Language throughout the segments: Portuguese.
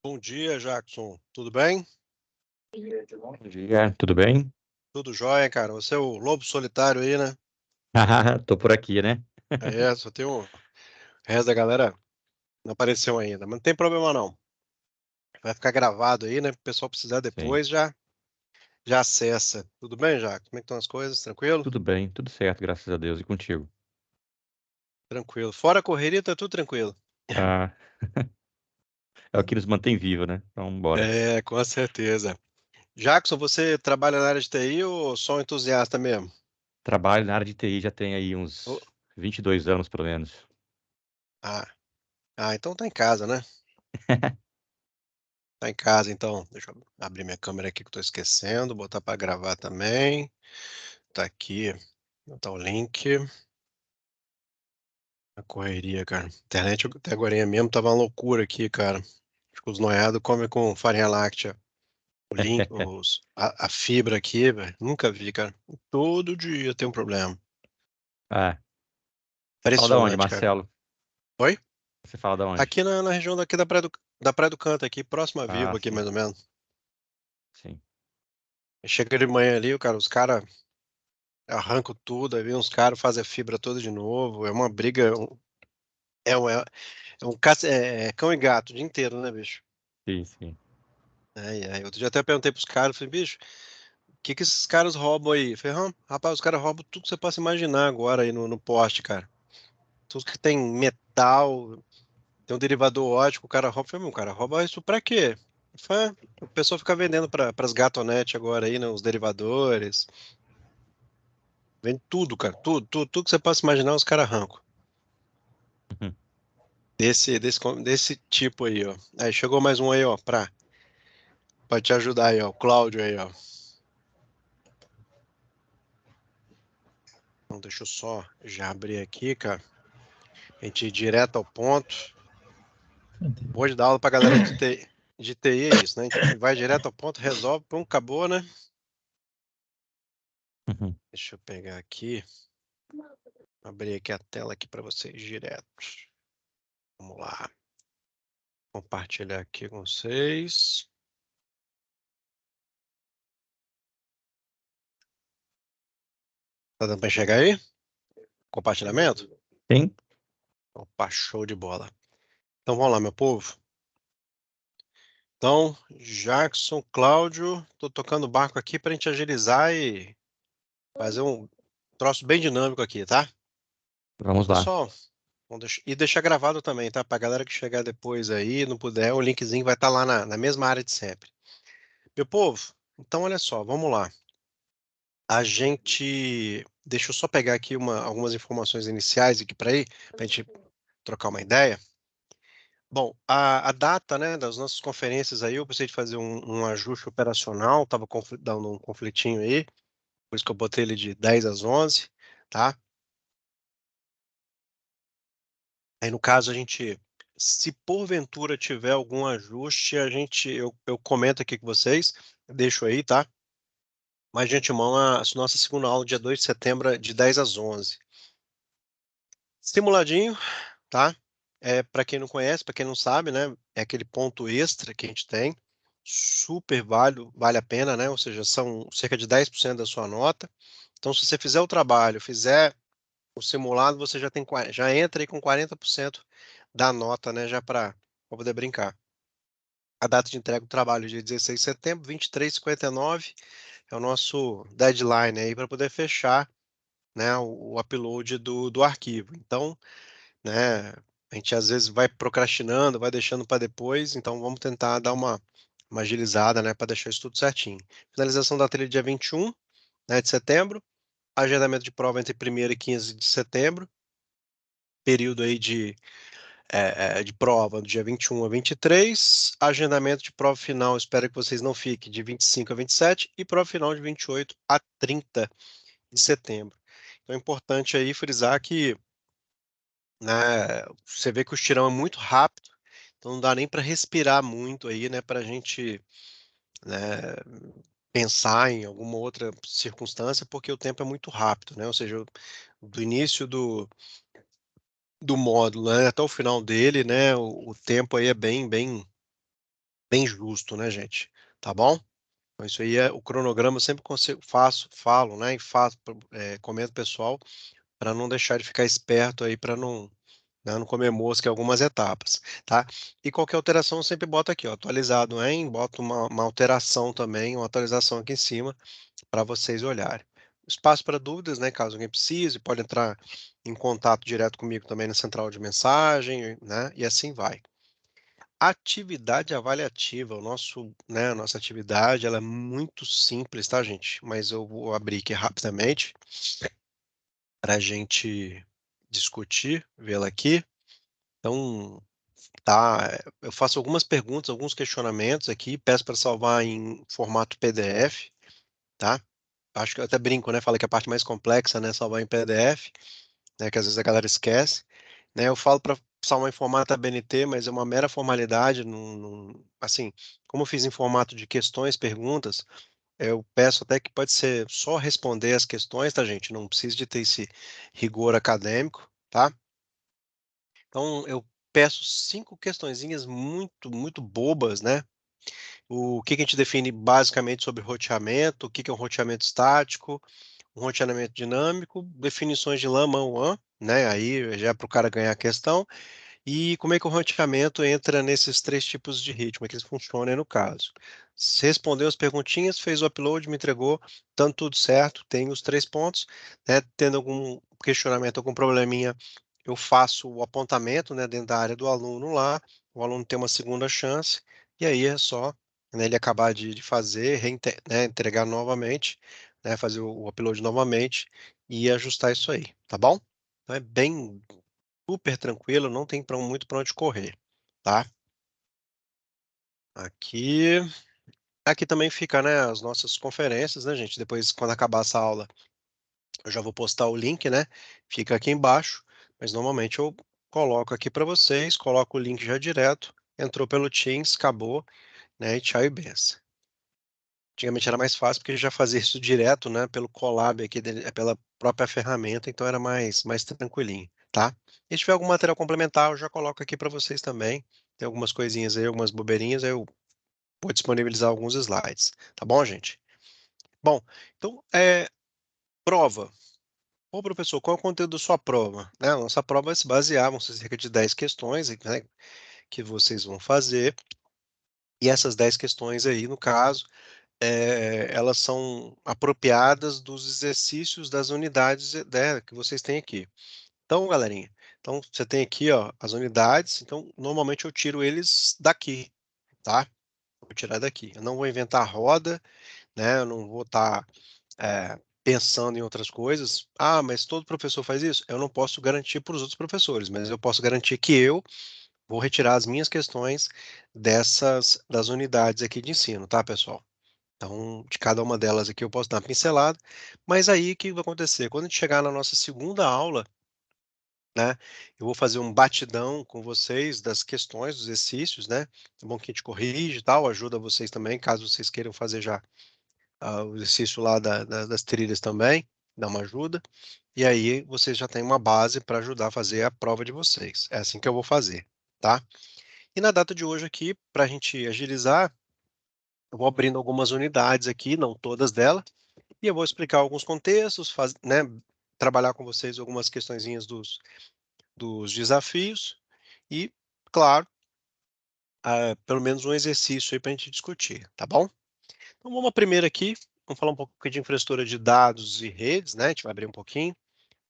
Bom dia, Jackson. Tudo bem? Bom dia, tudo bem? Tudo jóia, cara. Você é o lobo solitário aí, né? Tô por aqui, né? Só tem o resto da galera não apareceu ainda, mas não tem problema não. Vai ficar gravado aí, né? O pessoal precisar Sim, depois já acessa. Tudo bem, Jackson? Como é que estão as coisas? Tranquilo? tudo bem, tudo certo, graças a Deus. E contigo? Tranquilo. Fora a correria, tá tudo tranquilo. Ah, é o que nos mantém vivo, né? Então, bora. Com certeza. Jackson, você trabalha na área de TI ou só um entusiasta mesmo? Trabalho na área de TI já tem aí Ô, uns 22 anos, pelo menos. Ah, então tá em casa, né? Tá em casa, então. Deixa eu abrir minha câmera aqui que eu tô esquecendo, botar para gravar também. Tá aqui, tá o link. A correria, cara. Internet até agora mesmo tava uma loucura aqui, cara. Acho que os noiados comem com farinha láctea. O link, a fibra aqui, velho. Nunca vi, cara. Todo dia tem um problema. Ah, você fala da onde, Impressionante, cara. Marcelo? Oi? Você fala da onde? Aqui na região daqui da Praia do Canto, aqui, próximo a Ah, Vibo, aqui sim, mais ou menos. sim. Chega de manhã ali, os caras arrancam tudo, aí vem uns caras, fazem a fibra toda de novo. É uma briga. É cão e gato o dia inteiro, né, bicho? Sim, sim. Outro dia até perguntei pros caras, falei, bicho, o que que esses caras roubam aí? Eu falei, rapaz, os caras roubam tudo que você possa imaginar agora aí no poste, cara. Tudo que tem metal, tem um derivador ótico, o cara rouba. Eu falei, meu, cara, rouba isso pra quê? Eu falei, o pessoal fica vendendo pras gatonetes agora aí, né, os derivadores. Vende tudo, cara, tudo que você possa imaginar, os caras arrancam. Uhum. Desse tipo aí, ó. Aí chegou mais um aí, ó, pra te ajudar aí, ó, o Cláudio aí, ó. Então, deixa eu só já abrir aqui, cara. A gente ir direto ao ponto. Hoje dar aula pra galera de TI é isso, né? A gente vai direto ao ponto, resolve, pum, acabou, né? Uhum. Deixa eu pegar aqui, abrir aqui a tela aqui para vocês direto. Vamos lá. Compartilhar aqui com vocês. Tá dando para enxergar aí? Compartilhamento? Sim? Opa, show de bola. Então vamos lá, meu povo. Então, Jackson, Cláudio, tô tocando o barco aqui para a gente agilizar e fazer um troço bem dinâmico aqui, tá? Vamos lá. Pessoal, e deixar gravado também, tá? Pra galera que chegar depois aí, não puder, o linkzinho vai estar lá na mesma área de sempre. Meu povo, então olha só, vamos lá. Deixa eu só pegar aqui algumas informações iniciais aqui para aí, para a gente trocar uma ideia. Bom, a data, né, das nossas conferências aí, eu precisei de fazer um ajuste operacional, estava dando um conflitinho aí, por isso que eu botei ele de 10 às 11, tá? Aí, no caso, se porventura tiver algum ajuste, eu comento aqui com vocês, deixo aí, tá? Mas de antemão, a nossa segunda aula, dia 2 de setembro, de 10 às 11. Simuladinho, tá? Para quem não conhece, para quem não sabe, né? É aquele ponto extra que a gente tem, super vale a pena, né? Ou seja, são cerca de 10% da sua nota. Então, se você fizer o trabalho, fizer o simulado, você já entra aí com 40% da nota, né? Já para poder brincar. A data de entrega do trabalho, dia 16 de setembro, 23h59, é o nosso deadline aí para poder fechar, né, o upload do arquivo. Então, né, a gente às vezes vai procrastinando, vai deixando para depois, então vamos tentar dar uma agilizada, né, para deixar isso tudo certinho. Finalização da trilha dia 21, né, de setembro, agendamento de prova entre 1º e 15 de setembro, período aí de prova do dia 21 a 23, agendamento de prova final, espero que vocês não fiquem, de 25 a 27, e prova final de 28 a 30 de setembro. Então é importante aí frisar que, né, você vê que o estirão é muito rápido, então não dá nem para respirar muito aí, né, para a gente, né, pensar em alguma outra circunstância, porque o tempo é muito rápido, né, ou seja, do início do módulo, né, até o final dele, né, o tempo aí é bem bem justo, né, gente? Tá bom? Então, isso aí é o cronograma, eu sempre falo, né, e comento pessoal, para não deixar de ficar esperto aí, para não, né, não comer mosca em algumas etapas, tá? E qualquer alteração eu sempre boto aqui, ó, atualizado em, boto uma alteração também, uma atualização aqui em cima, para vocês olharem. Espaço para dúvidas, né, caso alguém precise, pode entrar em contato direto comigo também na central de mensagem, né, e assim vai. Atividade avaliativa, a nossa atividade, ela é muito simples, tá, gente? Mas eu vou abrir aqui rapidamente para a gente discutir, vê-la aqui. Então, tá, eu faço algumas perguntas, alguns questionamentos aqui, peço para salvar em formato PDF, tá? Acho que eu até brinco, né? Fala que a parte mais complexa, né, é salvar em PDF, né, que às vezes a galera esquece, né? Eu falo para salvar em formato ABNT, mas é uma mera formalidade, assim, como eu fiz em formato de questões, perguntas, eu peço até que pode ser só responder as questões, tá, gente? Não precisa de ter esse rigor acadêmico, tá? Então, eu peço 5 questõezinhas muito, muito bobas, né? O que que a gente define basicamente sobre roteamento, o que que é um roteamento estático, um roteamento dinâmico, definições de lama one, né? Aí já é para o cara ganhar a questão. E como é que o roteamento entra nesses 3 tipos de ritmo, é que eles funcionam aí no caso. Se respondeu as perguntinhas, fez o upload, me entregou, tanto tudo certo, tem os 3 pontos, né? Tendo algum questionamento, algum probleminha, eu faço o apontamento, né, dentro da área do aluno lá, o aluno tem uma segunda chance, e aí é só, né, ele acabar de fazer, né, entregar novamente, né, fazer o upload novamente e ajustar isso aí, tá bom? Então é bem super tranquilo, não tem muito para onde correr, tá? Aqui, aqui também fica, né, as nossas conferências, né, gente? Depois, quando acabar essa aula, eu já vou postar o link, né? Fica aqui embaixo, mas normalmente eu coloco aqui para vocês, coloco o link já direto, entrou pelo Teams, acabou, né? E tchau e benção. Antigamente era mais fácil porque já fazia isso direto, né? Pelo Colab aqui, pela própria ferramenta, então era mais tranquilinho, tá? E se tiver algum material complementar, eu já coloco aqui para vocês também. Tem algumas coisinhas aí, algumas bobeirinhas, aí eu vou disponibilizar alguns slides, tá bom, gente? Bom, então, prova. Ô, professor, qual é o conteúdo da sua prova? Né, a nossa prova vai se basear, vão ser cerca de 10 questões, né, que vocês vão fazer. E essas 10 questões aí, no caso, elas são apropriadas dos exercícios das unidades, né, que vocês têm aqui. Então, galerinha, então você tem aqui, ó, as unidades. Então, normalmente eu tiro eles daqui, tá? Vou tirar daqui. Eu não vou inventar roda, né? Eu não vou estar pensando em outras coisas. Ah, mas todo professor faz isso? Eu não posso garantir para os outros professores, mas eu posso garantir que eu vou retirar as minhas questões das unidades aqui de ensino, tá, pessoal? Então, de cada uma delas aqui eu posso dar uma pincelada, mas aí o que vai acontecer? Quando a gente chegar na nossa segunda aula, né, eu vou fazer um batidão com vocês das questões, dos exercícios, né? É bom que a gente corrige e tal, ajuda vocês também, caso vocês queiram fazer já o exercício lá das trilhas também, dá uma ajuda. E aí vocês já têm uma base para ajudar a fazer a prova de vocês. É assim que eu vou fazer, tá? E na data de hoje aqui, para a gente agilizar, eu vou abrindo algumas unidades aqui, não todas delas, e eu vou explicar alguns contextos, né, trabalhar com vocês algumas questõezinhas dos desafios e, claro, pelo menos um exercício aí para a gente discutir, tá bom? Então vamos à primeira aqui, vamos falar um pouco de infraestrutura de dados e redes, né? A gente vai abrir um pouquinho,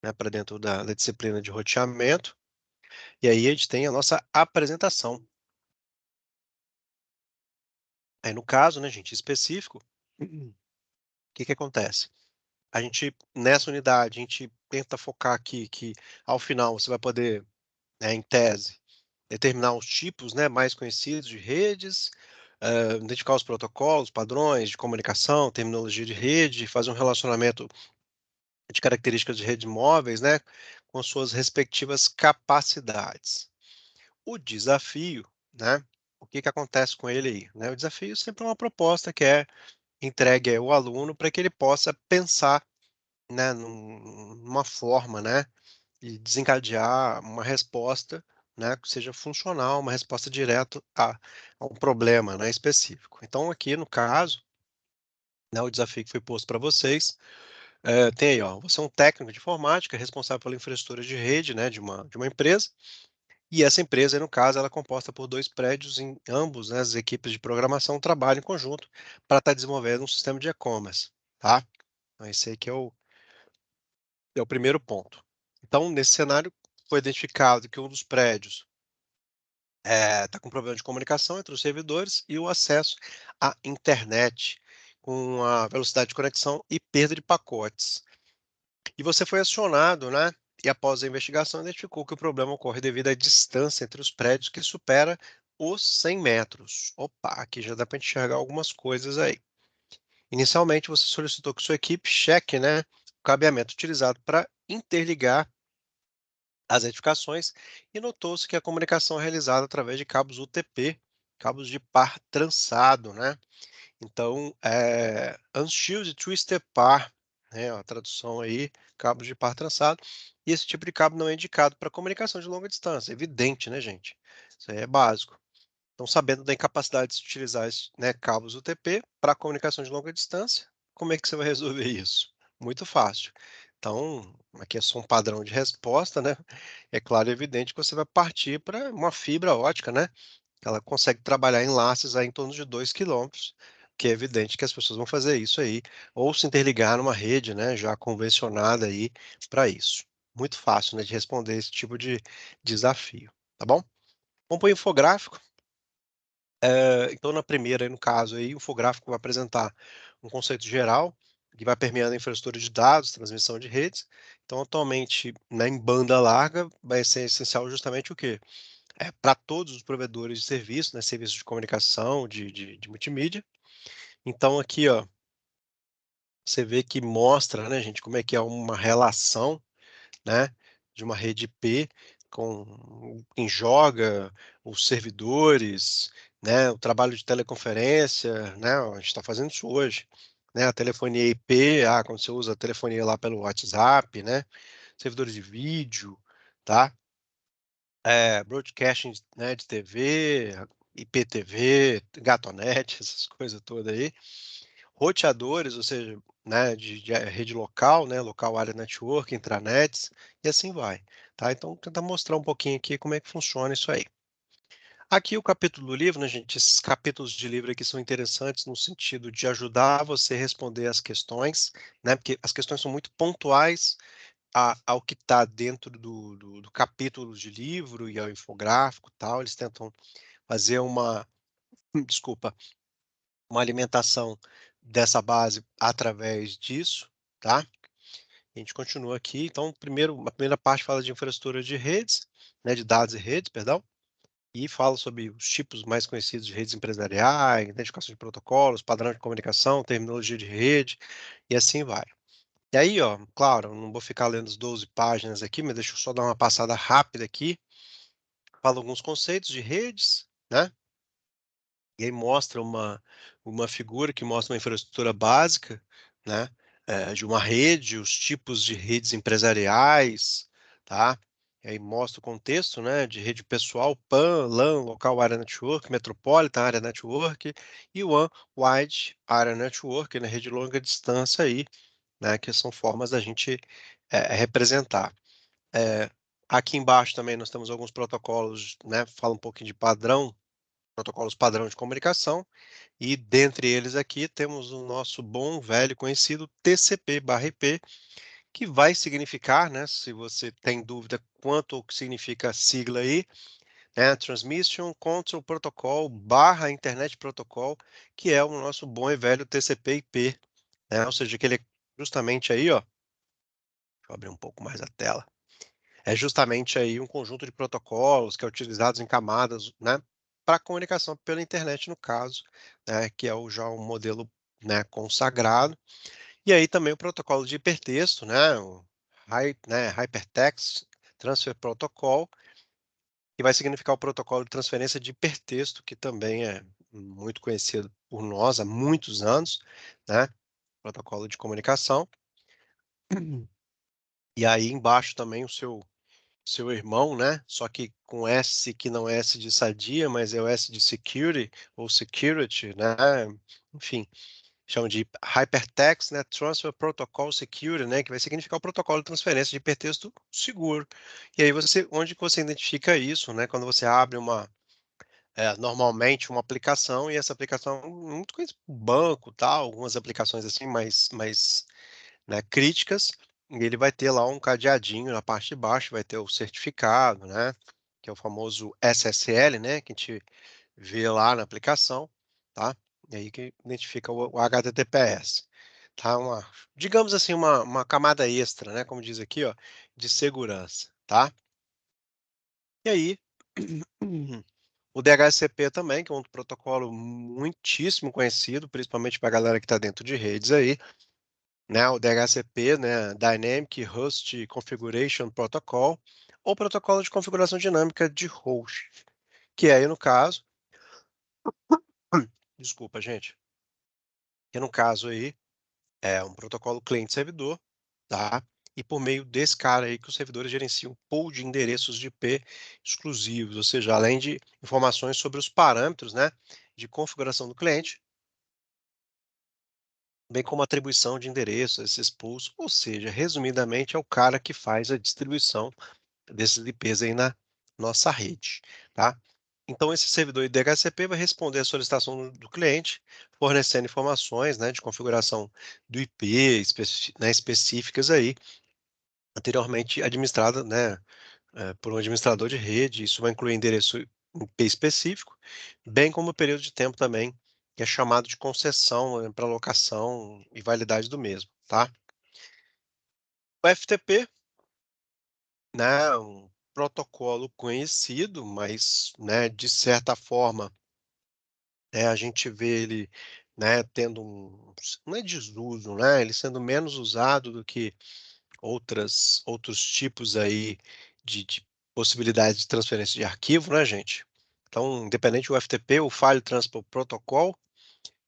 né, para dentro da disciplina de roteamento. E aí a gente tem a nossa apresentação. Aí no caso, né, gente, específico, o que que acontece? A gente, nessa unidade, a gente tenta focar aqui que ao final você vai poder, né, em tese, determinar os tipos, né, mais conhecidos de redes, identificar os protocolos, padrões de comunicação, terminologia de rede, fazer um relacionamento de características de redes móveis, né, com suas respectivas capacidades. O desafio, né, o que que acontece com ele aí, né? O desafio sempre é uma proposta que é entregue ao aluno para que ele possa pensar, né, numa forma, né, e desencadear uma resposta né, que seja funcional, uma resposta direta a um problema, né, específico. Então aqui no caso, né, o desafio que foi posto para vocês, tem aí, ó, você é um técnico de informática responsável pela infraestrutura de rede, né, de uma empresa, e essa empresa, aí, no caso, ela é composta por 2 prédios, em ambos, né, as equipes de programação trabalham em conjunto para estar desenvolvendo um sistema de e-commerce, tá? Então esse aqui é o primeiro ponto. Então, nesse cenário, foi identificado que um dos prédios está com problema de comunicação entre os servidores e o acesso à internet, com a velocidade de conexão e perda de pacotes. E você foi acionado, né? E após a investigação, identificou que o problema ocorre devido à distância entre os prédios que supera os 100 metros. Opa, aqui já dá para enxergar algumas coisas aí. Inicialmente, você solicitou que sua equipe cheque, né, o cabeamento utilizado para interligar as edificações e notou-se que a comunicação é realizada através de cabos UTP, cabos de par trançado, né? Então, Unshielded Twisted Par, né, a tradução aí, cabos de par trançado, e esse tipo de cabo não é indicado para comunicação de longa distância, evidente, né, gente? Isso aí é básico. Então, sabendo da incapacidade de se utilizar né, cabos UTP para comunicação de longa distância, como é que você vai resolver isso? Muito fácil. Então, aqui é só um padrão de resposta, né? É claro e evidente que você vai partir para uma fibra ótica, né? Ela consegue trabalhar em laços aí em torno de 2 quilômetros, que é evidente que as pessoas vão fazer isso aí, ou se interligar numa rede, né, já convencionada aí para isso. Muito fácil, né, de responder esse tipo de desafio, tá bom? Vamos para o infográfico. Então, na primeira, aí, no caso, aí, o infográfico vai apresentar um conceito geral, que vai permeando a infraestrutura de dados, transmissão de redes. Então, atualmente, né, em banda larga, vai ser essencial justamente o quê? Para todos os provedores de serviço, né, serviços de comunicação, de multimídia. Então, aqui, ó, você vê que mostra, né, gente, como é que é uma relação, né, de uma rede IP com quem joga, os servidores, né, o trabalho de teleconferência, né, a gente está fazendo isso hoje, né, a telefonia IP, quando você usa a telefonia lá pelo WhatsApp, né, servidores de vídeo, tá? Broadcasting, né, de TV, IPTV, Gatonet, essas coisas todas aí, roteadores, ou seja, né, de rede local, né, local area network, intranets, e assim vai, tá? Então, tentar mostrar um pouquinho aqui como é que funciona isso aí. Aqui o capítulo do livro, né, gente, esses capítulos de livro aqui são interessantes no sentido de ajudar você a responder as questões, né, porque as questões são muito pontuais ao que está dentro do capítulo de livro e ao infográfico e tal, eles tentam fazer uma, desculpa, uma alimentação dessa base através disso, tá? A gente continua aqui, então, a primeira parte fala de infraestrutura de redes, né, de dados e redes, perdão, e fala sobre os tipos mais conhecidos de redes empresariais, identificação de protocolos, padrão de comunicação, terminologia de rede, e assim vai. E aí, ó, claro, eu não vou ficar lendo as 12 páginas aqui, mas deixa eu só dar uma passada rápida aqui. Fala alguns conceitos de redes, né? E aí mostra uma figura que mostra uma infraestrutura básica, né? De uma rede, os tipos de redes empresariais, tá? E aí mostra o contexto, né? De rede pessoal, PAN, LAN, Local Area Network, Metropolitan Area Network e WAN, Wide Area Network, né? Rede longa distância aí, né? Que são formas da gente representar. É, aqui embaixo também nós temos alguns protocolos, né? Fala um pouquinho de padrão, protocolos padrão de comunicação, e dentre eles aqui temos o nosso bom velho conhecido TCP/IP, que vai significar, né? Se você tem dúvida quanto o que significa a sigla aí, né? Transmission Control Protocol / Internet Protocol, que é o nosso bom e velho TCP/IP, né? Ou seja, que ele é justamente aí, ó. Deixa eu abrir um pouco mais a tela. É justamente aí um conjunto de protocolos que é utilizados em camadas, né, para comunicação pela internet no caso, né, que é já um modelo, né, consagrado. E aí também o protocolo de hipertexto, né, né, Hypertext Transfer Protocol, que vai significar o protocolo de transferência de hipertexto, que também é muito conhecido por nós há muitos anos, né, protocolo de comunicação. E aí embaixo também o seu seu irmão, né? Só que com S que não é S de sadia, mas é o S de security ou security, né? Enfim, chamam de Hypertext, né? Transfer Protocol Security, né? Que vai significar o protocolo de transferência de hipertexto seguro. E aí onde que você identifica isso, né? Quando você abre normalmente uma aplicação e essa aplicação é muito conhecida, banco, tal, algumas aplicações assim mais né, críticas, e ele vai ter lá um cadeadinho na parte de baixo, vai ter o certificado, né, que é o famoso SSL, né, que a gente vê lá na aplicação, tá? E aí que identifica o HTTPS, tá? Digamos assim, uma camada extra, né, como diz aqui, ó, de segurança, tá? E aí, o DHCP também, que é um protocolo muitíssimo conhecido, principalmente para a galera que está dentro de redes aí, né? O DHCP, né? Dynamic Host Configuration Protocol, ou protocolo de configuração dinâmica de host, que aí no caso, desculpa, gente, que no caso aí é um protocolo cliente-servidor, tá? E por meio desse cara aí que os servidores gerenciam um pool de endereços de IP exclusivos, ou seja, além de informações sobre os parâmetros, né, de configuração do cliente, bem como a atribuição de endereços a esses pools, ou seja, resumidamente é o cara que faz a distribuição desses IPs aí na nossa rede, tá? Então esse servidor DHCP vai responder à solicitação do cliente, fornecendo informações, né, de configuração do IP né, específicas aí, anteriormente administrada, né, por um administrador de rede. Isso vai incluir endereço IP específico, bem como o período de tempo também, que é chamado de concessão, né, para locação e validade do mesmo, tá? O FTP, né, um protocolo conhecido, mas, né, de certa forma, a gente vê ele, né, tendo não é desuso, né, ele sendo menos usado do que outros tipos aí de possibilidade de transferência de arquivo, né, gente? Então, independente do FTP, o File Transport Protocol,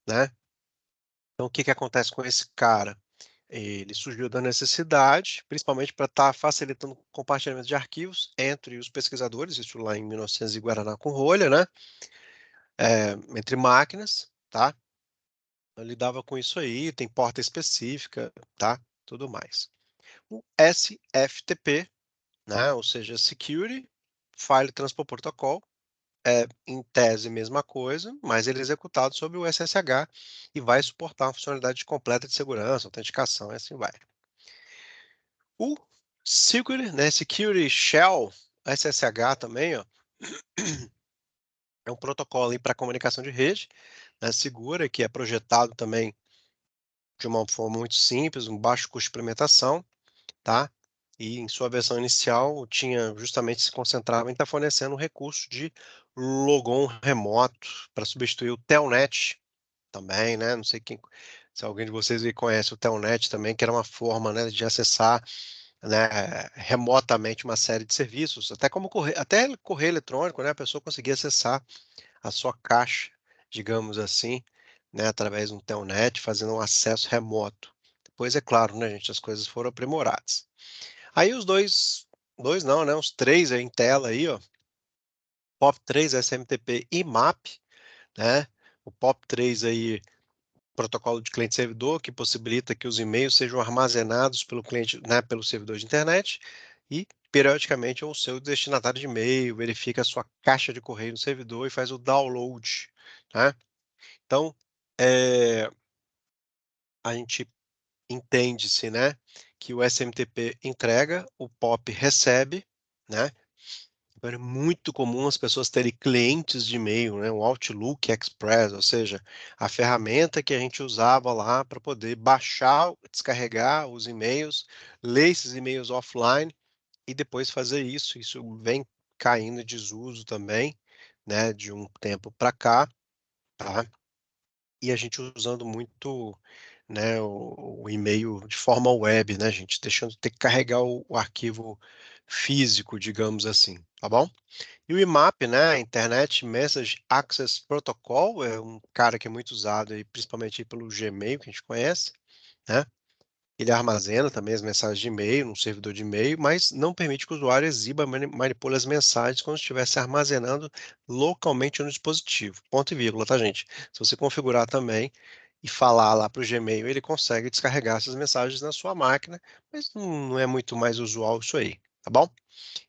né? Então, o que que acontece com esse cara? Ele surgiu da necessidade, principalmente para estar facilitando o compartilhamento de arquivos entre os pesquisadores, isso lá em 1900 e Guaraná com rolha, né? Entre máquinas, tá? Ele lidava com isso aí, tem porta específica, tá? Tudo mais. O SFTP, né? Ou seja, Security File Transport Protocol, é em tese a mesma coisa, mas ele é executado sobre o SSH e vai suportar uma funcionalidade completa de segurança, autenticação e assim vai. O Security, né, Security Shell, SSH também, ó, é um protocolo para comunicação de rede, né, segura, que é projetado também de uma forma muito simples, um baixo custo de implementação, tá? E em sua versão inicial tinha justamente se concentrava em estar fornecendo um recurso de logon remoto para substituir o Telnet também, né? Não sei se alguém de vocês aí conhece o Telnet também, que era uma forma, né, de acessar, né, remotamente uma série de serviços, até correio eletrônico, né? A pessoa conseguia acessar a sua caixa, digamos assim, né, através de um Telnet, fazendo um acesso remoto. Depois, é claro, né, gente, as coisas foram aprimoradas. Aí os dois não, né? Os três aí em tela aí, ó. POP3, SMTP e MAP, né? O POP3 aí, protocolo de cliente-servidor, que possibilita que os e-mails sejam armazenados pelo cliente, né, pelo servidor de internet e periodicamente o seu destinatário de e-mail verifica a sua caixa de correio no servidor e faz o download, né? Então, a gente entende-se, né, que o SMTP entrega, o POP recebe, né? Então, era muito comum as pessoas terem clientes de e-mail, né? O Outlook Express, ou seja, a ferramenta que a gente usava lá para poder baixar, descarregar os e-mails, ler esses e-mails offline e depois fazer isso. Isso vem caindo em desuso também, né? De um tempo para cá, tá? E a gente usando muito, né, o e-mail de forma web, né, gente? Deixando de ter que carregar o arquivo físico, digamos assim, tá bom? E o IMAP, né, Internet Message Access Protocol, é um cara que é muito usado aí, principalmente aí pelo Gmail, que a gente conhece, né? Ele armazena também as mensagens de e-mail num servidor de e-mail, mas não permite que o usuário exiba, manipule as mensagens quando estiver se armazenando localmente no dispositivo. Ponto e vírgula, tá, gente? Se você configurar também e falar lá para o Gmail, ele consegue descarregar essas mensagens na sua máquina, mas não é muito mais usual isso aí, tá bom?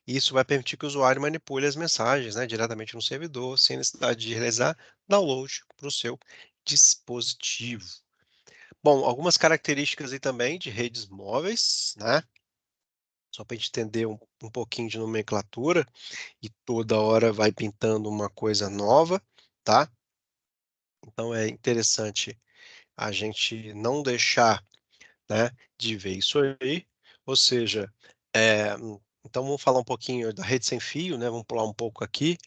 Isso vai permitir que o usuário manipule as mensagens, né, diretamente no servidor, sem necessidade de realizar download para o seu dispositivo. Bom, algumas características aí também de redes móveis, né? Só para a gente entender um pouquinho de nomenclatura e toda hora vai pintando uma coisa nova, tá? Então é interessante a gente não deixar, né, de ver isso aí. Ou seja, então vamos falar um pouquinho da rede sem fio, né? Vamos pular um pouco aqui,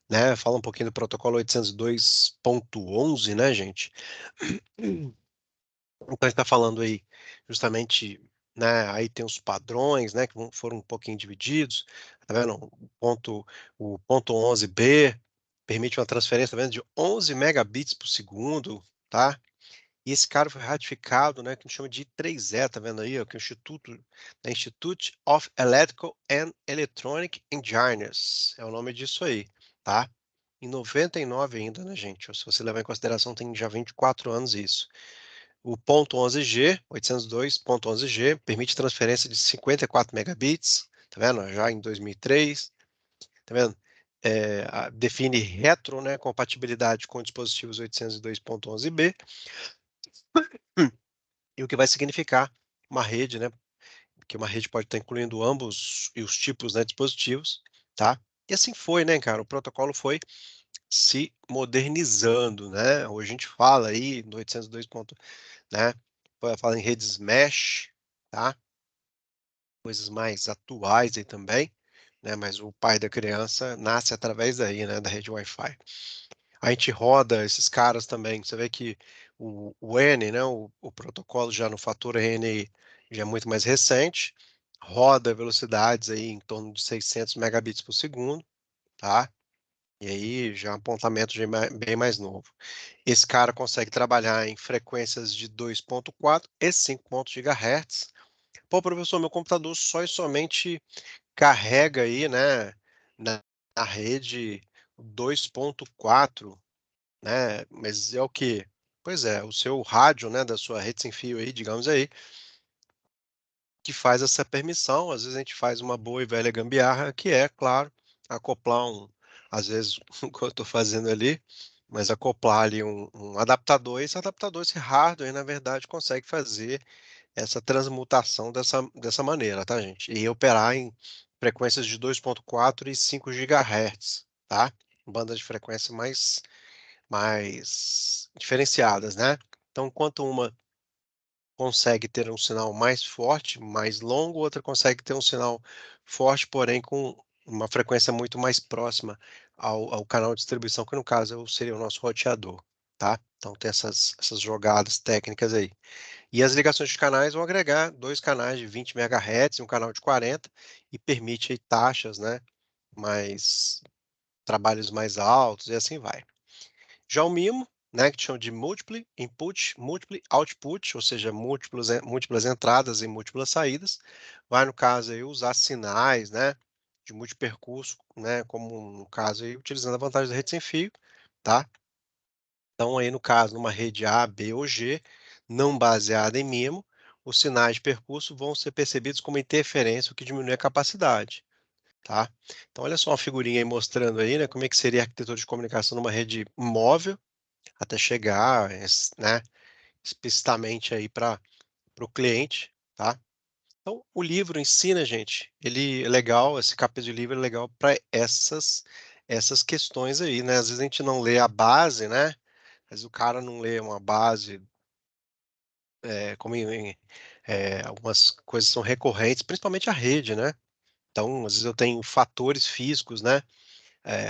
né? Fala um pouquinho do protocolo 802.11, né, gente? Então, a gente está falando aí justamente, né, aí tem os padrões, né, que foram um pouquinho divididos, tá vendo? O ponto 11b permite uma transferência, tá vendo, de 11 megabits por segundo, tá? E esse cara foi ratificado, né, que a gente chama de I3E, tá vendo aí, ó, que é o Institute of Electrical and Electronic Engineers, é o nome disso aí, tá? Em 99 ainda, né, gente? Se você levar em consideração, tem já 24 anos isso. O ponto 11G, 802.11G, permite transferência de 54 megabits, tá vendo? Já em 2003, tá vendo? Define retro, né, compatibilidade com dispositivos 802.11b, e o que vai significar uma rede, né, que uma rede pode estar incluindo ambos e os tipos, né, de dispositivos, tá? E assim foi, né, cara? O protocolo foi se modernizando, né? Hoje a gente fala aí no 802. Né? Fala em redes mesh, tá? Coisas mais atuais aí também, né? Mas o pai da criança nasce através daí, né? Da rede Wi-Fi. A gente roda esses caras também. Você vê que o N, né? O protocolo já no fator N já é muito mais recente. Roda velocidades aí em torno de 600 megabits por segundo, tá? E aí já é um apontamento já bem mais novo. Esse cara consegue trabalhar em frequências de 2.4 e 5 GHz. Pô, professor, meu computador só e somente carrega aí, né, na rede 2.4, né? Mas é o que? Pois é, o seu rádio, né, da sua rede sem fio aí, digamos aí, que faz essa permissão. Às vezes a gente faz uma boa e velha gambiarra, que é, claro, acoplar às vezes, o que eu estou fazendo ali, mas acoplar ali um adaptador, e esse adaptador, esse hardware, na verdade, consegue fazer essa transmutação dessa maneira, tá, gente? E operar em frequências de 2.4 e 5 GHz, tá? Bandas de frequência mais diferenciadas, né? Então, enquanto uma consegue ter um sinal mais forte, mais longo, outra consegue ter um sinal forte, porém com uma frequência muito mais próxima ao canal de distribuição, que no caso seria o nosso roteador, tá? Então tem essas jogadas técnicas aí. E as ligações de canais vão agregar dois canais de 20 MHz e um canal de 40 e permite aí taxas, né? Mais trabalhos mais altos e assim vai. Já o MIMO, né, que chama de Multiple Input, Multiple Output, ou seja, múltiplas entradas e múltiplas saídas, vai, no caso, aí, usar sinais, né, de multipercurso, né, como no caso, aí, utilizando a vantagem da rede sem fio, tá? Então, aí, no caso, numa rede A, B ou G, não baseada em MIMO, os sinais de percurso vão ser percebidos como interferência, o que diminui a capacidade, tá? Então, olha só uma figurinha aí mostrando aí, né, como é que seria a arquitetura de comunicação numa rede móvel, até chegar, né, explicitamente aí para o cliente, tá? Então, o livro ensina, gente, ele é legal, esse capítulo de livro é legal para essas questões aí, né? Às vezes a gente não lê a base, né? Às vezes o cara não lê uma base, como algumas coisas são recorrentes, principalmente a rede, né? Então, às vezes eu tenho fatores físicos, né?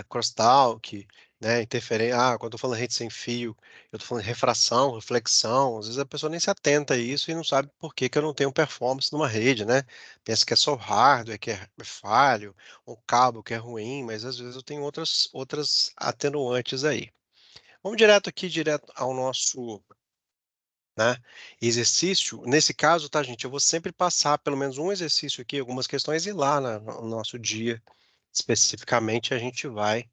Crosstalk, né, interferência. Quando eu tô falando rede sem fio, eu tô falando de refração, reflexão. Às vezes a pessoa nem se atenta a isso e não sabe por que que eu não tenho performance numa rede, né? Pensa que é só o hardware que é falho, um cabo que é ruim, mas às vezes eu tenho outras atenuantes aí. Vamos direto aqui, direto ao nosso né? Exercício, nesse caso, tá, gente? Eu vou sempre passar pelo menos um exercício aqui, algumas questões, e lá no nosso dia, especificamente, a gente vai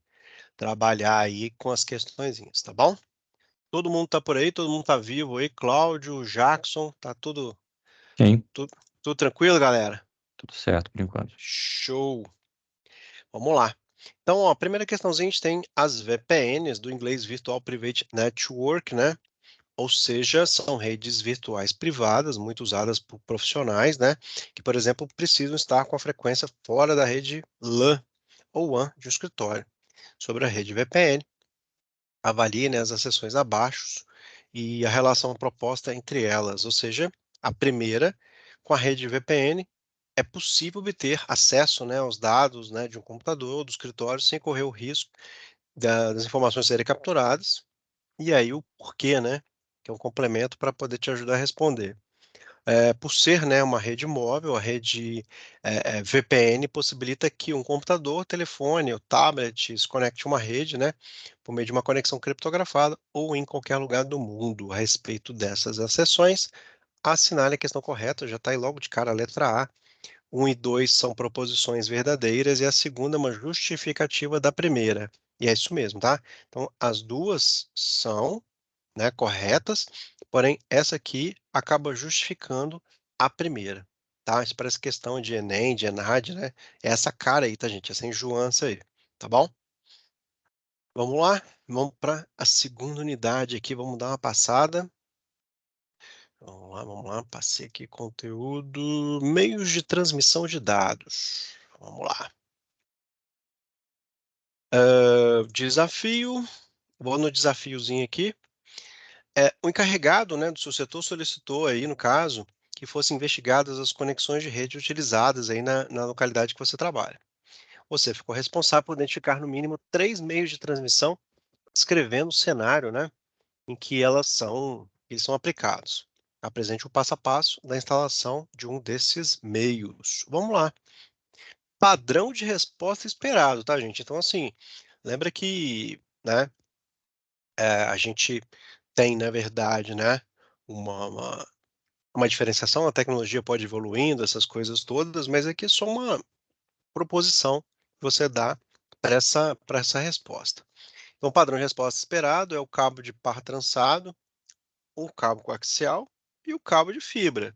trabalhar aí com as questõezinhas, tá bom? Todo mundo tá por aí, todo mundo tá vivo aí, Cláudio, Jackson, tá Sim, tudo, tudo tranquilo, galera? tudo certo por enquanto. Show! Vamos lá. Então, ó, a primeira questãozinha a gente tem as VPNs, do inglês Virtual Private Network, né? Ou seja, são redes virtuais privadas, muito usadas por profissionais, né? Que, por exemplo, precisam estar com a frequência fora da rede LAN ou WAN de um escritório. Sobre a rede VPN, avalie, né, as acessões abaixo e a relação proposta entre elas, ou seja, a primeira, com a rede VPN, é possível obter acesso, né, aos dados, né, de um computador ou do escritório sem correr o risco das informações serem capturadas, e aí o porquê, né, que é um complemento para poder te ajudar a responder. Por ser, né, uma rede móvel, a rede VPN possibilita que um computador, telefone ou tablet se conecte a uma rede, né, por meio de uma conexão criptografada ou em qualquer lugar do mundo. A respeito dessas acessões, assinale a questão correta, já está aí logo de cara a letra A. 1 e 2 são proposições verdadeiras e a segunda é uma justificativa da primeira. E é isso mesmo, tá? Então, as duas são, né, corretas, porém essa aqui acaba justificando a primeira, tá? Isso parece questão de Enem, de ENAD, né? É essa cara aí, tá, gente? Essa enjoança aí, tá bom? Vamos lá? Vamos para a segunda unidade aqui, vamos dar uma passada. Vamos lá, passei aqui conteúdo, meios de transmissão de dados. Vamos lá. Desafio, vou no desafiozinho aqui. O encarregado, né, do seu setor solicitou aí, no caso, que fossem investigadas as conexões de rede utilizadas aí na localidade que você trabalha. Você ficou responsável por identificar no mínimo 3 meios de transmissão, descrevendo o cenário, né, em que eles são aplicados. Apresente o passo a passo da instalação de um desses meios. Vamos lá. Padrão de resposta esperado, tá, gente? Então, assim, lembra que, né, a gente tem, na verdade, né, uma diferenciação, a tecnologia pode ir evoluindo, essas coisas todas, mas aqui é só uma proposição que você dá para essa resposta. Então, o padrão de resposta esperado é o cabo de par trançado, o cabo coaxial e o cabo de fibra,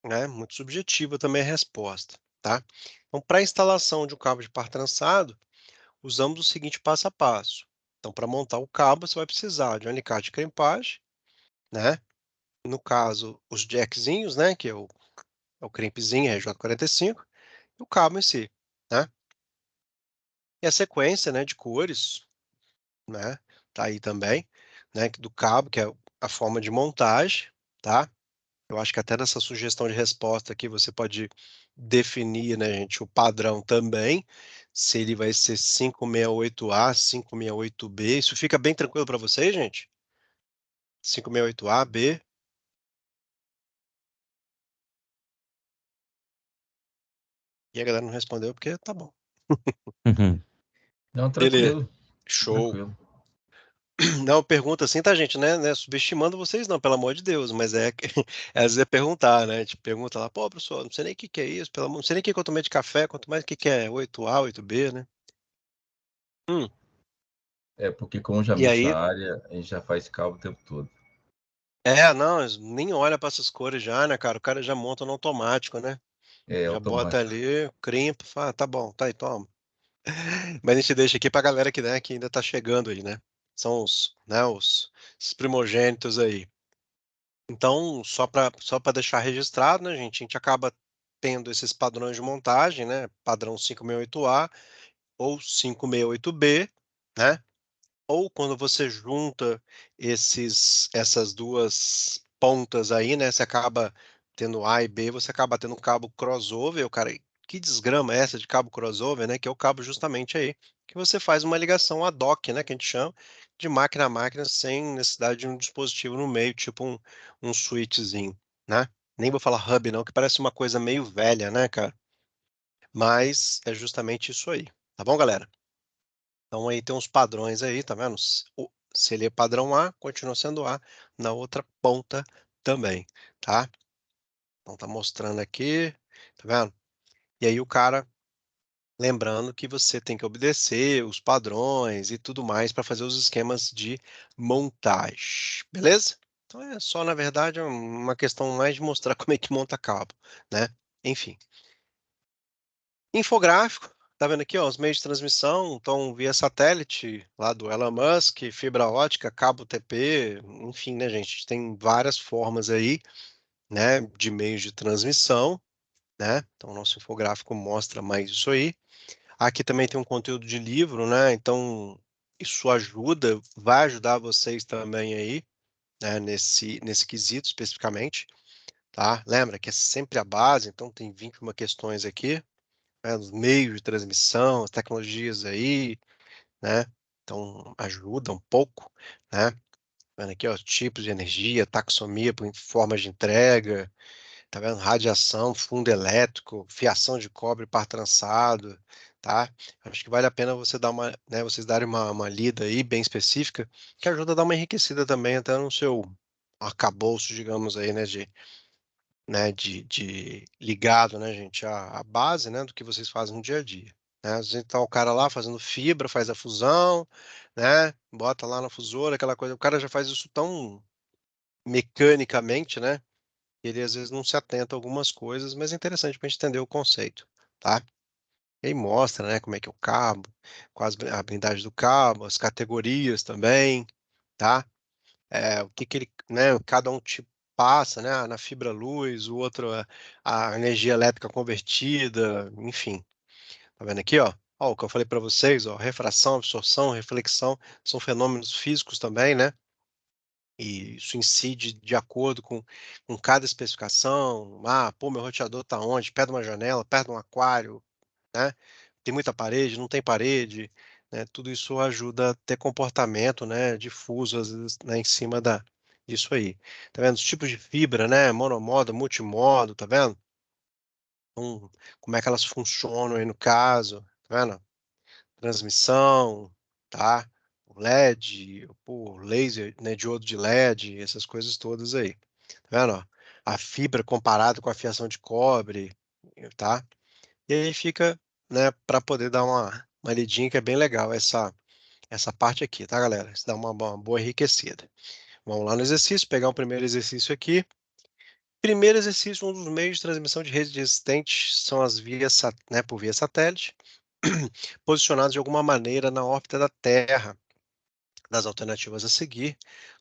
né? Muito subjetiva também a resposta, tá? Então, para a instalação de um cabo de par trançado, usamos o seguinte passo a passo. Então, para montar o cabo, você vai precisar de um alicate de crempagem, né? No caso, os jackzinhos, né? Que é o crimpzinho RJ45, e o cabo em si, né? E a sequência, né, de cores, né? Tá aí também, né? Do cabo, que é a forma de montagem, tá? Eu acho que até nessa sugestão de resposta aqui você pode definir, né, gente, o padrão também, se ele vai ser 568A, 568B. Isso fica bem tranquilo para vocês, gente? 568A, B. E a galera não respondeu porque tá bom. Uhum. Não, Beleza. tranquilo, Show. tranquilo. Não, pergunta assim, tá, gente, né? Subestimando vocês, não, pelo amor de Deus, mas às vezes é perguntar, né? Tipo, pergunta lá, pô, professor, não sei nem o que que é isso, pelo amor, não sei nem o que que eu tomei de café, quanto mais o que que é 8A, 8B, né? Hum, É porque como já e mexe aí, a área, a gente já faz cabo o tempo todo. não, eles nem olha para essas cores já, né, cara? O cara já monta no automático, né? É Já bota automático. ali, crimpa, fala, tá bom, tá aí, toma. Mas a gente deixa aqui pra galera que, né, que ainda tá chegando aí, né? São os primogênitos aí. Então, só para deixar registrado, né, gente, a gente acaba tendo esses padrões de montagem, né, padrão 568A ou 568B, né, ou quando você junta essas duas pontas aí, né, você acaba tendo A e B, você acaba tendo um cabo crossover, cara, que desgrama é essa de cabo crossover, né, que é o cabo justamente aí, que você faz uma ligação ad hoc, né, que a gente chama, de máquina a máquina, sem necessidade de um dispositivo no meio, tipo um switchzinho, né. Nem vou falar hub não, que parece uma coisa meio velha, né, cara, mas é justamente isso aí, tá bom, galera? Então aí tem uns padrões aí, tá vendo? Se ele é padrão A, continua sendo A na outra ponta também, tá? Então tá mostrando aqui, tá vendo? E aí o cara, lembrando que você tem que obedecer os padrões e tudo mais para fazer os esquemas de montagem, beleza? Então é só, na verdade, uma questão mais de mostrar como é que monta cabo, né? Enfim. Infográfico, tá vendo aqui, ó, os meios de transmissão, então via satélite, lá do Elon Musk, fibra ótica, cabo TP, enfim, né, gente? Tem várias formas aí, né, de meios de transmissão, né? Então, o nosso infográfico mostra mais isso aí. Aqui também tem um conteúdo de livro, né? Então, isso ajuda, vai ajudar vocês também aí, né? Nesse quesito especificamente, tá? Lembra que é sempre a base, então tem 21 questões aqui, né? Os meios de transmissão, as tecnologias aí, né? Então, ajuda um pouco, né? Vendo aqui, ó, tipos de energia, taxonomia por formas de entrega, tá vendo? Radiação, fundo elétrico, fiação de cobre par trançado, tá? Acho que vale a pena você dar uma, né, vocês darem uma lida aí bem específica, que ajuda a dar uma enriquecida também até no seu arcabouço, digamos aí, de ligado, né, gente, à base, né, do que vocês fazem no dia a dia. Né? Às vezes tá o cara lá fazendo fibra, faz a fusão, né, bota lá na fusora, aquela coisa, o cara já faz isso tão mecanicamente, né, ele às vezes não se atenta a algumas coisas, mas é interessante para a gente entender o conceito, tá? E aí mostra, né, como é que é o cabo, quais a blindagem do cabo, as categorias também, tá? O que que ele, né, cada um tipo passa, né, na fibra luz, o outro a energia elétrica convertida, enfim. Tá vendo aqui, ó? Ó, o que eu falei para vocês, ó, refração, absorção, reflexão, são fenômenos físicos também, né? E isso incide de acordo com cada especificação. Ah, pô, meu roteador está onde? Perto de uma janela, perto de um aquário, né? Tem muita parede, não tem parede, né? Tudo isso ajuda a ter comportamento, né, difuso, às vezes, né, em cima disso aí. Tá vendo? Os tipos de fibra, né? Monomodo, multimodo, tá vendo? Então, como é que elas funcionam aí no caso, tá vendo? Transmissão, tá? O LED, o laser, né, diodo de LED, essas coisas todas aí. Tá vendo? Ó? A fibra comparado com a fiação de cobre, tá? E aí fica, né, para poder dar uma lidinha que é bem legal essa parte aqui, tá, galera? Isso dá uma boa enriquecida. Vamos lá no exercício, pegar o primeiro exercício aqui. Primeiro exercício, um dos meios de transmissão de rede existentes são as vias, né, por via satélite, posicionados de alguma maneira na órbita da Terra. Das alternativas a seguir,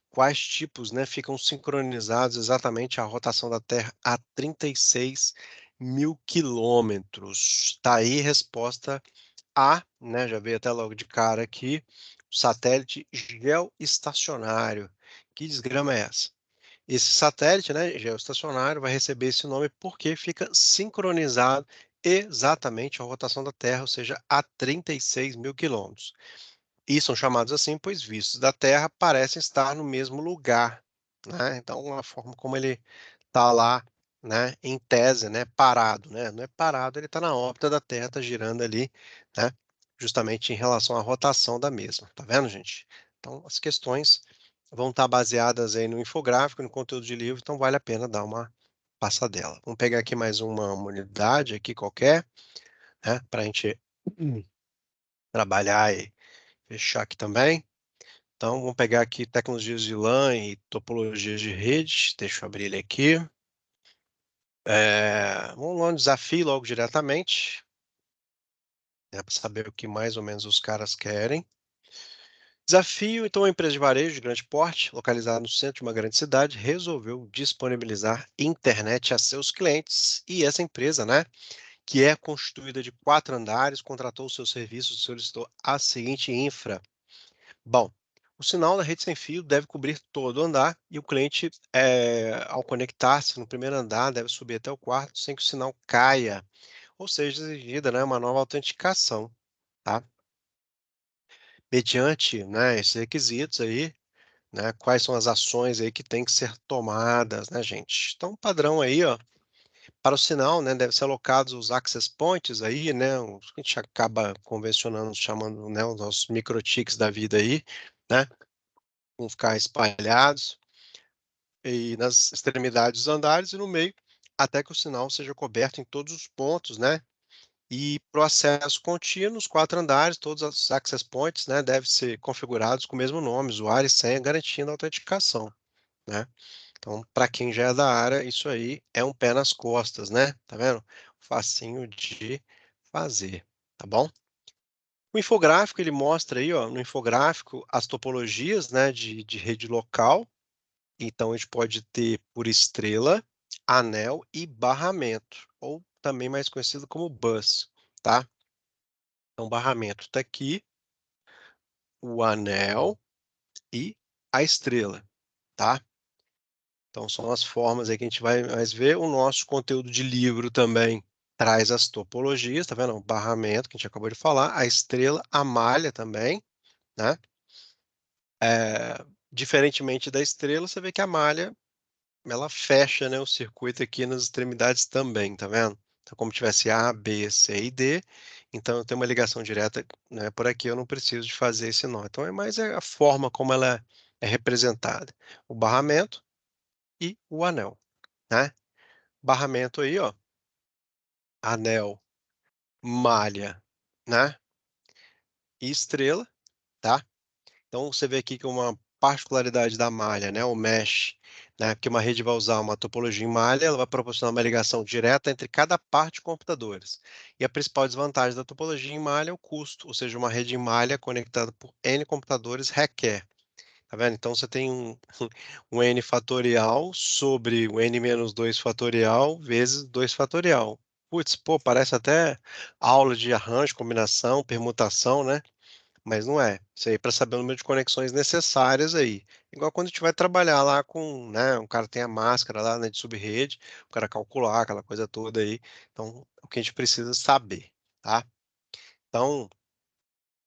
quais tipos, né, ficam sincronizados exatamente à rotação da Terra a 36 mil quilômetros? Tá aí resposta A, né, já veio até logo de cara aqui, satélite geoestacionário. Que desgrama é essa? Esse satélite, né, geoestacionário, vai receber esse nome porque fica sincronizado exatamente à rotação da Terra, ou seja, a 36 mil quilômetros. E são chamados assim, pois vistos da Terra parecem estar no mesmo lugar, né? Então, a forma como ele está lá, né, em tese, né, parado, né? Não é parado, ele está na órbita da Terra, está girando ali, né? Justamente em relação à rotação da mesma. Tá vendo, gente? Então, as questões vão estar baseadas aí no infográfico, no conteúdo de livro, então vale a pena dar uma passadela. Vamos pegar aqui mais uma unidade aqui qualquer, né, para a gente trabalhar e fechar aqui também. Então, vamos pegar aqui tecnologias de LAN e topologias de rede. Deixa eu abrir ele aqui. Vamos lá no desafio logo diretamente, né, para saber o que mais ou menos os caras querem. Desafio, então, uma empresa de varejo de grande porte, localizada no centro de uma grande cidade, resolveu disponibilizar internet a seus clientes. E essa empresa, né, que é constituída de 4 andares, contratou seus serviços e solicitou a seguinte infra. Bom, o sinal da rede sem fio deve cobrir todo o andar e o cliente, ao conectar-se no primeiro andar, deve subir até o quarto sem que o sinal caia, ou seja, exigida, né, uma nova autenticação, tá? Mediante, né, esses requisitos aí, né, quais são as ações aí que têm que ser tomadas, né, gente? Então, padrão aí, ó, para o sinal, né, deve ser alocados os access points aí, né, os que a gente acaba convencionando, chamando, né, os nossos microtics da vida aí, né? vão ficar espalhados e nas extremidades dos andares e no meio, até que o sinal seja coberto em todos os pontos, né? E para o acesso contínuo, os 4 andares, todos os access points, né, devem ser configurados com o mesmo nome, usuário e senha, garantindo a autenticação, né? Então, para quem já é da área, isso aí é um pé nas costas, né? Tá vendo? Facinho de fazer, tá bom? O infográfico, ele mostra aí, ó, no infográfico, as topologias, né, de rede local. Então, a gente pode ter por estrela, anel e barramento, ou também mais conhecido como bus, tá? Então, barramento está aqui, o anel e a estrela, tá? Então, são as formas aí que a gente vai mais ver. O nosso conteúdo de livro também traz as topologias, tá vendo? O barramento, que a gente acabou de falar, a estrela, a malha também, né? Diferentemente da estrela, você vê que a malha, ela fecha, né, o circuito aqui nas extremidades também, tá vendo? Então, como tivesse A, B, C e D, então eu tenho uma ligação direta, né, por aqui eu não preciso de fazer esse nó. Então, é mais a forma como ela é representada. O barramento e o anel, né? Barramento aí, ó, anel, malha, né? E estrela, tá? Então você vê aqui que uma particularidade da malha, né, o mesh, né, que uma rede vai usar uma topologia em malha, ela vai proporcionar uma ligação direta entre cada parte de computadores. E a principal desvantagem da topologia em malha é o custo, ou seja, uma rede em malha conectada por N computadores requer. Tá vendo? Então você tem um N fatorial sobre o N menos 2 fatorial vezes 2 fatorial. Putz, pô, parece até aula de arranjo, combinação, permutação, né? Mas não é. Isso aí é para saber o número de conexões necessárias aí. Igual quando a gente vai trabalhar lá com, né, um cara tem a máscara lá, né, de subrede, o cara calcular aquela coisa toda aí. Então, é o que a gente precisa saber, tá? Então,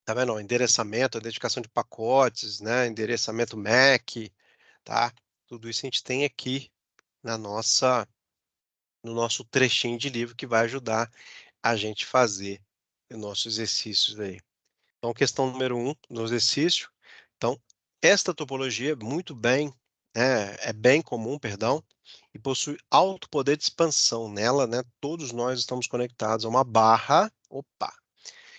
tá vendo? Ó, endereçamento, identificação de pacotes, né, endereçamento MAC, tá? Tudo isso a gente tem aqui na nossa, no nosso trechinho de livro que vai ajudar a gente fazer os nossos exercícios aí. Então, questão número 1 no exercício. Então, esta topologia é bem comum, perdão, e possui alto poder de expansão. Nela, né, todos nós estamos conectados a uma barra,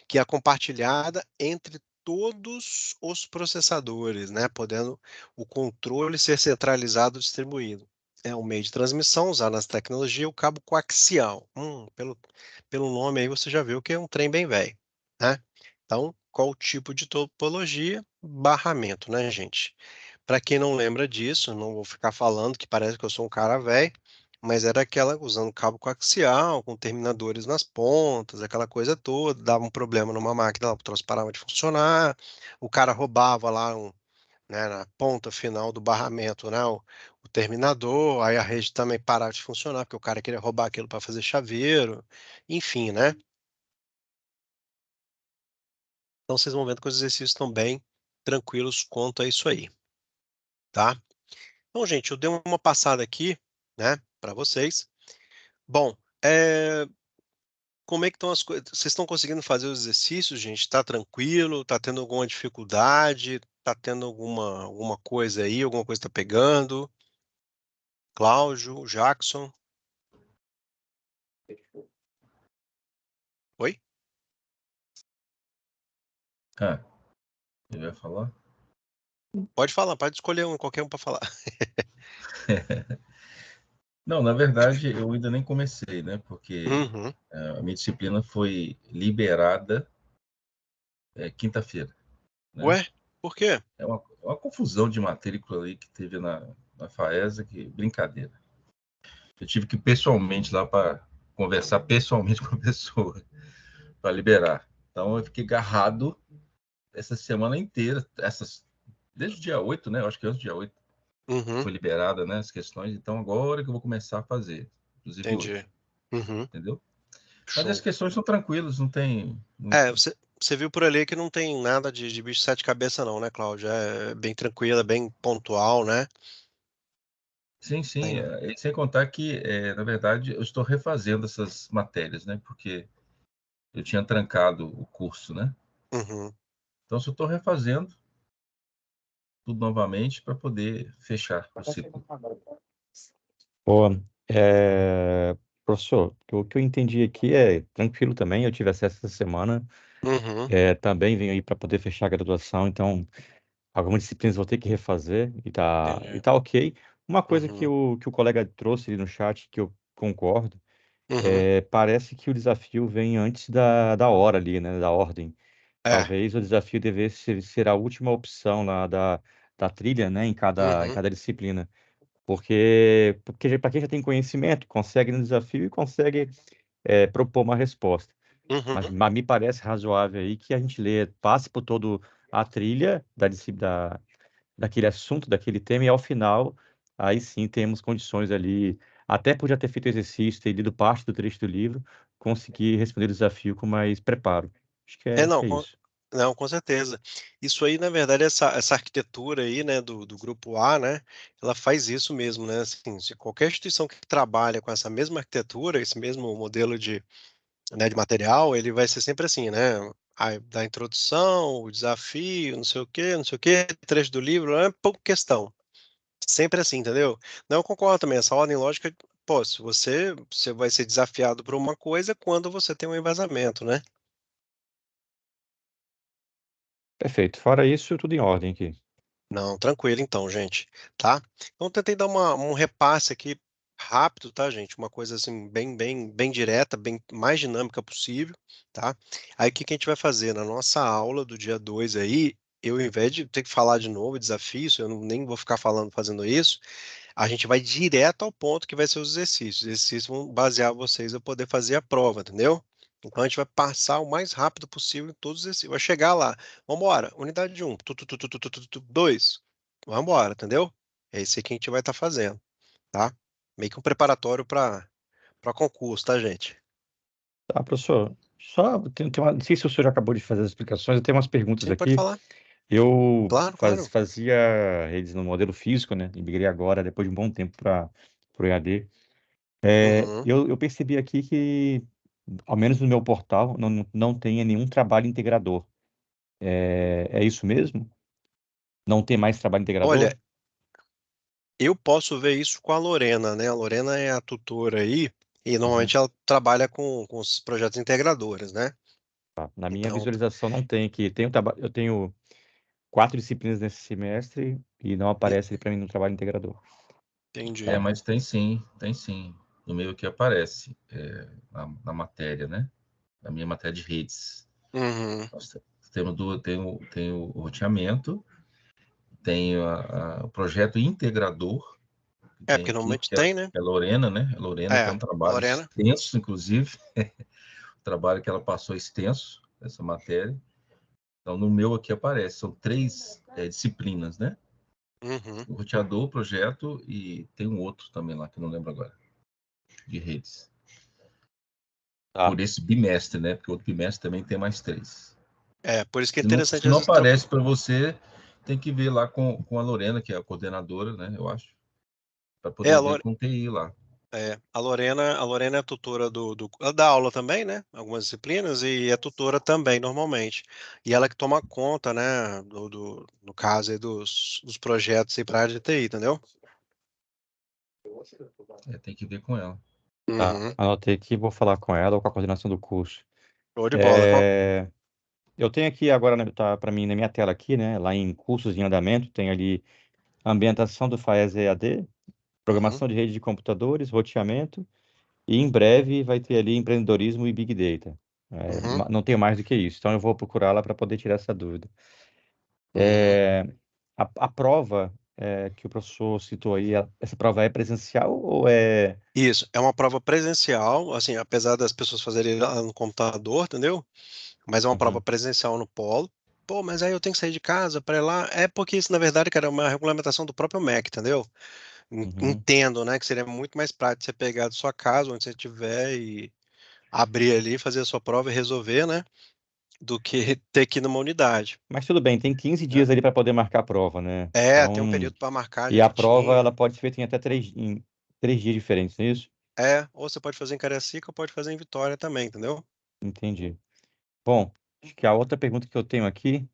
que é compartilhada entre todos os processadores, né, podendo o controle ser centralizado e distribuído. É um meio de transmissão usado nas tecnologias, o cabo coaxial. Pelo nome aí você já viu que é um trem bem velho, né? Então, qual o tipo de topologia? Barramento, né, gente? Para quem não lembra disso, não vou ficar falando que parece que eu sou um cara velho, mas era aquela usando cabo coaxial, com terminadores nas pontas, aquela coisa toda, dava um problema numa máquina, o troço parava de funcionar, o cara roubava lá né, na ponta final do barramento, né, o terminador, aí a rede também parava de funcionar, porque o cara queria roubar aquilo para fazer chaveiro, enfim, né? Então vocês vão vendo que os exercícios estão bem tranquilos quanto a isso aí, tá? Então, gente, eu dei uma passada aqui, né, para vocês. Bom, como é que estão as coisas? Vocês estão conseguindo fazer os exercícios, gente? Tá tranquilo? Tá tendo alguma dificuldade? Tá tendo alguma coisa aí? Alguma coisa tá pegando? Cláudio, Jackson? Oi? Ah, ele vai falar? Pode falar, pode escolher qualquer um para falar. Não, na verdade, eu ainda nem comecei, né? Porque Uhum. a minha disciplina foi liberada quinta-feira, né? Ué, por quê? É uma confusão de matrícula aí que teve na FAESA, que brincadeira. Eu tive que ir pessoalmente lá para conversar pessoalmente com a pessoa para liberar. Então, eu fiquei agarrado essa semana inteira, desde o dia 8, né? Eu acho que antes do dia 8 Uhum, foi liberada, né, as questões. Então, agora que eu vou começar a fazer, inclusive entendi. hoje, Uhum, entendeu? Mas as show. questões são tranquilas, não tem É, muito. você viu por ali que não tem nada de bicho de sete cabeças não, né, Cláudio? É bem tranquila, bem pontual, né? Sim, sim. Tem... E sem contar que, na verdade, eu estou refazendo essas matérias, né? Porque eu tinha trancado o curso, né? Uhum, Então, se eu estou refazendo, tudo novamente para poder fechar o ciclo. Boa. Professor, o que eu entendi aqui é tranquilo também. Eu tive acesso essa semana. Uhum, Também venho aí para poder fechar a graduação, então algumas disciplinas vou ter que refazer e entendi. tá ok. Uma coisa que Uhum, o colega trouxe ali no chat, que eu concordo, uhum. parece que o desafio vem antes da hora ali, né, da ordem. É. Talvez o desafio devesse ser a última opção lá da trilha, né, em Uhum, cada disciplina. Porque para quem já tem conhecimento, consegue no desafio e consegue propor uma resposta. uhum. Mas me parece razoável aí que a gente passe por todo a trilha daquele assunto, daquele tema, e ao final, aí sim temos condições ali, até por já ter feito exercício, ter lido parte do trecho do livro, conseguir responder o desafio com mais preparo. É, Acho não, que é isso. não, com certeza. Isso aí, na verdade, essa arquitetura aí, né, do grupo A, né, ela faz isso mesmo, né, assim, se qualquer instituição que trabalha com essa mesma arquitetura, esse mesmo modelo né, de material, ele vai ser sempre assim, né, da introdução, o desafio, não sei o quê, não sei o quê, trecho do livro, é pouca questão. Sempre assim, entendeu? Não, eu concordo também, essa ordem lógica, pô, se você vai ser desafiado por uma coisa quando você tem um embasamento, né? Perfeito. Fora isso, tudo em ordem aqui. Não, tranquilo então, gente, tá? Então tentei dar um repasse aqui rápido, tá, gente? Uma coisa assim bem direta, bem mais dinâmica possível, tá? Aí o que que a gente vai fazer na nossa aula do dia 2 aí, eu ao invés de ter que falar de novo desafio, nem vou ficar falando fazendo isso, a gente vai direto ao ponto que vai ser os exercícios. Os exercícios vão basear vocês a poder fazer a prova, entendeu? Então a gente vai passar o mais rápido possível em todos os exercícios. Vai chegar lá. Vamos embora. Unidade 1, 2. Vamos embora, entendeu? É isso aí que a gente vai estar fazendo, tá? Meio que um preparatório para concurso, tá, gente? Tá, professor. Não sei se o senhor já acabou de fazer as explicações, eu tenho umas perguntas Sim, pode aqui. falar. Eu Claro, claro. fazia redes no modelo físico, né? E migrei agora, depois de um bom tempo, para o EAD. Uhum. Eu percebi aqui que, ao menos no meu portal, não tem nenhum trabalho integrador. É isso mesmo? Não tem mais trabalho Olha, integrador? eu posso ver isso com a Lorena, né? A Lorena é a tutora aí, e Uhum. normalmente ela trabalha com os projetos integradores, né? Tá. Na minha Então, visualização não tem aqui. Eu tenho 4 disciplinas nesse semestre e não en- aparece para mim no trabalho integrador. entendi. É, Tá. mas tem sim, tem sim. No meio que aparece na matéria, né? Na minha matéria de redes. Uhum. Nós temos tem o roteamento, tem o projeto integrador, que É, tem porque aqui, normalmente que é tem, né? a Lorena, né? A Lorena, que é É, um a trabalho Lorena. extenso, inclusive, o trabalho que ela passou extenso, essa matéria. Então, no meu aqui aparece, são 3 disciplinas, né? Uhum. O roteador, o projeto e tem um outro também lá, que eu não lembro agora, de redes. Tá. Por esse bimestre, né? Porque o outro bimestre também tem mais 3. É, por isso que é Se interessante não essa troca. aparece para você, tem que ver lá com a Lorena, que é a coordenadora, né? Eu acho, para É, poder ver com o TI lá. a Lorena é tutora ela dá aula também, né? Algumas disciplinas, e é tutora também, normalmente. E ela que toma conta, né? No caso aí dos projetos para a área de TI, entendeu? Tem que ver com ela. Tá. Uhum. Anotei aqui, vou falar com ela ou com a coordenação do curso. Show de bola. É, Eu tenho aqui agora, né, tá para mim na minha tela aqui, né? Lá em cursos em andamento, tem ali ambientação do FAES EAD, Uhum. programação de rede de computadores, roteamento, e em breve vai ter ali empreendedorismo e Big Data. Uhum. Não tenho mais do que isso, então eu vou procurar lá para poder tirar essa dúvida. Uhum. É, a prova que o professor citou aí, essa prova é presencial ou é. Isso, é uma prova presencial, assim, apesar das pessoas fazerem lá no computador, entendeu? Mas é uma prova Uhum, presencial no polo. Pô, mas aí eu tenho que sair de casa para ir lá. É porque isso, na verdade, cara, é uma regulamentação do próprio MEC, entendeu? uhum. Entendo, né, que seria muito mais prático você pegar da sua casa, onde você estiver, e abrir ali, fazer a sua prova e resolver, né? Do que ter que ir numa unidade, Mas tudo bem, tem 15 né? dias ali para poder marcar a prova, né? Tem um Então, período para marcar e a prova direitinho. ela pode ser feita em até em 3 dias diferentes, não é isso? Ou você pode fazer em Cariacica ou pode fazer em Vitória também, entendeu? Entendi. Bom, acho que a outra pergunta que eu tenho aqui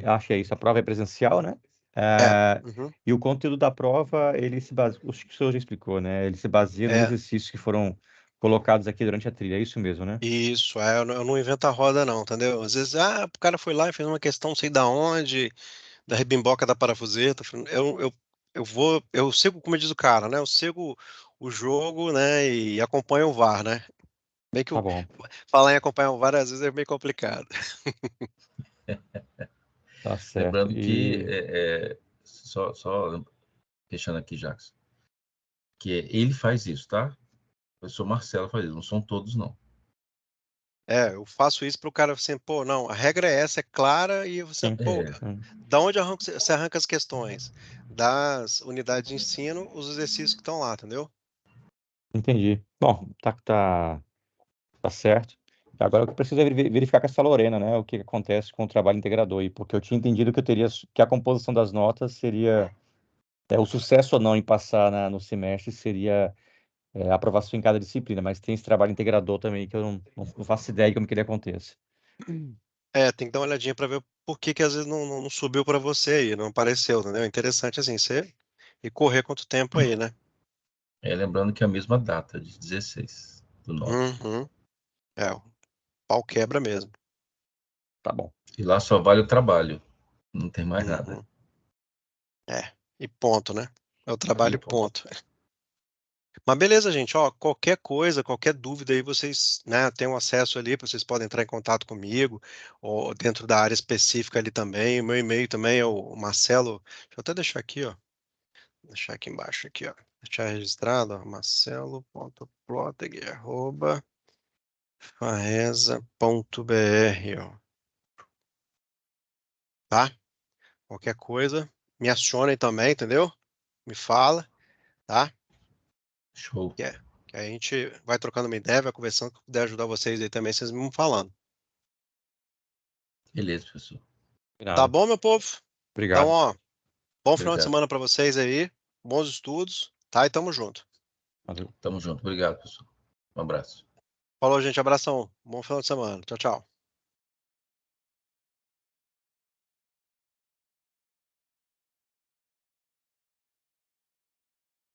Achei isso. A prova é presencial, né? Uhum. E o conteúdo da prova, ele se baseia, o senhor já explicou, né? Ele se baseia nos É, exercícios que foram colocados aqui durante a trilha. É isso mesmo, né? isso, eu não invento a roda não, entendeu? Às vezes, o cara foi lá e fez uma questão não sei da onde, da rebimboca da parafuseta, eu sigo, como diz o cara, né? Eu sigo o jogo, né, e acompanho o VAR, né? Meio que Tá bom. falar em acompanhar o VAR às vezes é meio complicado. Tá certo. Lembrando que, só deixando aqui, Jacques, que ele faz isso, tá? O professor Marcelo faz isso, não são todos, não. Eu faço isso para o cara assim, pô, não, a regra é essa, é clara, e você, Sim. pô, É, da onde você arranca as questões? Das unidades de ensino, os exercícios que estão lá, entendeu? Entendi. Bom, tá certo. Agora o que eu preciso é verificar com essa Lorena, né? O que acontece com o trabalho integrador aí, porque eu tinha entendido que a composição das notas seria o sucesso ou não em passar no semestre seria a aprovação em cada disciplina, mas tem esse trabalho integrador também que eu não faço ideia de como que ele aconteça. Tem que dar uma olhadinha para ver por que às vezes não subiu para você aí, não apareceu, entendeu? Interessante assim, você e correr quanto tempo aí, né? lembrando que é a mesma data, de 16/9. Uhum. O pau quebra mesmo. Tá bom. E lá só vale o trabalho, não tem mais nada. Uhum. E ponto, né? É o trabalho Aí, e pô, ponto. Mas beleza, gente, ó, qualquer coisa, qualquer dúvida aí, vocês, né, têm um acesso ali, vocês podem entrar em contato comigo, ou dentro da área específica ali também. O meu e-mail também é o Marcelo, deixa eu até deixar aqui, ó, deixar aqui embaixo, aqui, ó, deixar registrado, ó, marcelo.ploteg@faesa.br, ó, tá? Qualquer coisa, me acionem também, entendeu? Me fala, tá? show. Que, é- que a gente vai trocando uma ideia, vai conversando, que puder ajudar vocês aí também, vocês me vão falando. Beleza, professor. Tá Nada. bom, meu povo? Então, Obrigado. ó, bom final de Obrigado. semana para vocês aí, bons estudos, tá? E tamo junto. Valeu. Tamo junto. Obrigado, professor. Um abraço. Falou, gente, abração, bom final de semana. Tchau, tchau.